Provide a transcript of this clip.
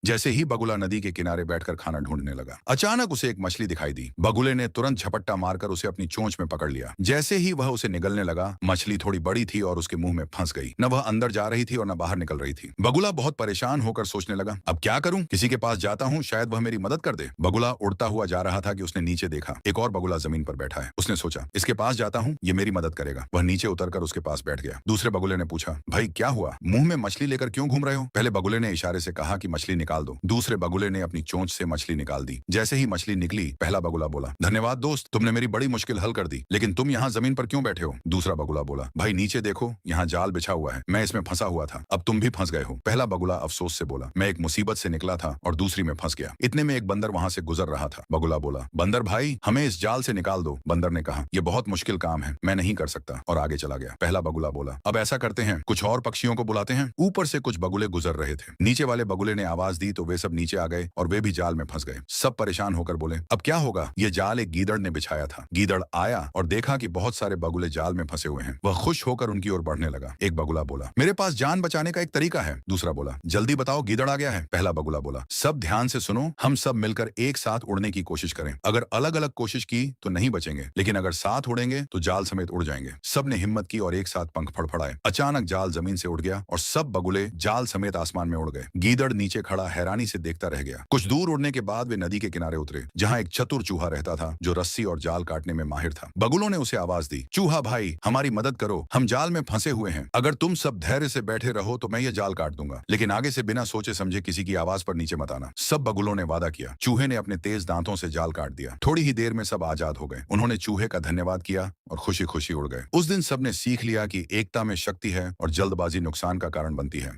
जैसे ही बगुला नदी के किनारे बैठकर खाना ढूंढने लगा, अचानक उसे एक मछली दिखाई दी। बगुले ने तुरंत झपट्टा मारकर उसे अपनी चोंच में पकड़ लिया। जैसे ही वह उसे निगलने लगा, मछली थोड़ी बड़ी थी और उसके मुंह में फंस गई। न वह अंदर जा रही थी और न बाहर निकल रही थी। बगुला बहुत परेशान होकर सोचने लगा, अब क्या करूं? किसी के पास जाता हूं, शायद वह मेरी मदद कर दे। बगुला उड़ता हुआ जा रहा था कि उसने नीचे देखा, एक और बगुला जमीन पर बैठा है। उसने सोचा, इसके पास जाता हूं, ये मेरी मदद करेगा। वह नीचे उतरकर उसके पास बैठ गया। दूसरे बगुले ने पूछा, भाई क्या हुआ? मुंह में मछली लेकर क्यों घूम रहे हो? पहले बगुले ने इशारे से कहा कि मछली निकाल दो। दूसरे बगुले ने अपनी चोंच से मछली निकाल दी। जैसे ही मछली निकली, पहला बगुला बोला, धन्यवाद दोस्त, तुमने मेरी बड़ी मुश्किल हल कर दी। लेकिन तुम यहाँ जमीन पर क्यों बैठे हो? दूसरा बगुला बोला, भाई नीचे देखो, यहाँ जाल बिछा हुआ है, मैं इसमें फंसा हुआ था, अब तुम भी फंस गए हो। पहला बगुला अफसोस से बोला, मैं एक मुसीबत से निकला था और दूसरी में फंस गया। इतने में एक बंदर वहां से गुजर रहा था। बगुला बोला, बंदर भाई, हमें इस जाल से निकाल दो। बंदर ने कहा, यह बहुत मुश्किल काम है, मैं नहीं कर सकता, और आगे चला गया। पहला बगुला बोला, अब ऐसा करते हैं, कुछ और पक्षियों को बुलाते हैं। ऊपर से कुछ बगुले गुजर रहे थे। नीचे वाले बगुले ने आवाज दी तो वे सब नीचे आ गए और वे भी जाल में फंस गए। सब परेशान होकर बोले, अब क्या होगा? ये जाल एक गीदड़ ने बिछाया था। गीदड़ आया और देखा कि बहुत सारे बगुले जाल में फंसे हुए हैं। वह खुश होकर उनकी ओर बढ़ने लगा। एक बगुला बोला, मेरे पास जान बचाने का एक तरीका है। दूसरा बोला, जल्दी बताओ, गीदड़ आ गया है। पहला बगुला बोला, सब ध्यान से सुनो, हम सब मिलकर एक साथ उड़ने की कोशिश करें। अगर अलग अलग कोशिश की तो नहीं बचेंगे, लेकिन अगर साथ उड़ेंगे तो जाल समेत उड़ जाएंगे। सब ने हिम्मत की और एक साथ पंख फड़फड़ाए। अचानक जाल जमीन से उड़ गया और सब बगुले जाल समेत आसमान में उड़ गए। गीदड़ नीचे खड़ा हैरानी से देखता रह गया। कुछ दूर उड़ने के बाद वे नदी के किनारे उतरे, जहां एक चतुर चूहा रहता था जो रस्सी और जाल काटने में माहिर था। बगुलों ने उसे आवाज दी, चूहा भाई, हमारी मदद करो, हम जाल में फंसे हुए हैं। अगर तुम सब धैर्य से बैठे रहो तो मैं ये जाल काट दूंगा, लेकिन आगे से बिना सोचे समझे किसी की आवाज पर नीचे मत आना। सब बगुलों ने वादा किया। चूहे ने अपने तेज दांतों से जाल काट दिया। थोड़ी ही देर में सब आजाद हो गए। उन्होंने चूहे का धन्यवाद किया और खुशी खुशी उड़ गए। उस दिन सबने सीख लिया कि एकता में शक्ति है और जल्दबाजी नुकसान का कारण बनती है।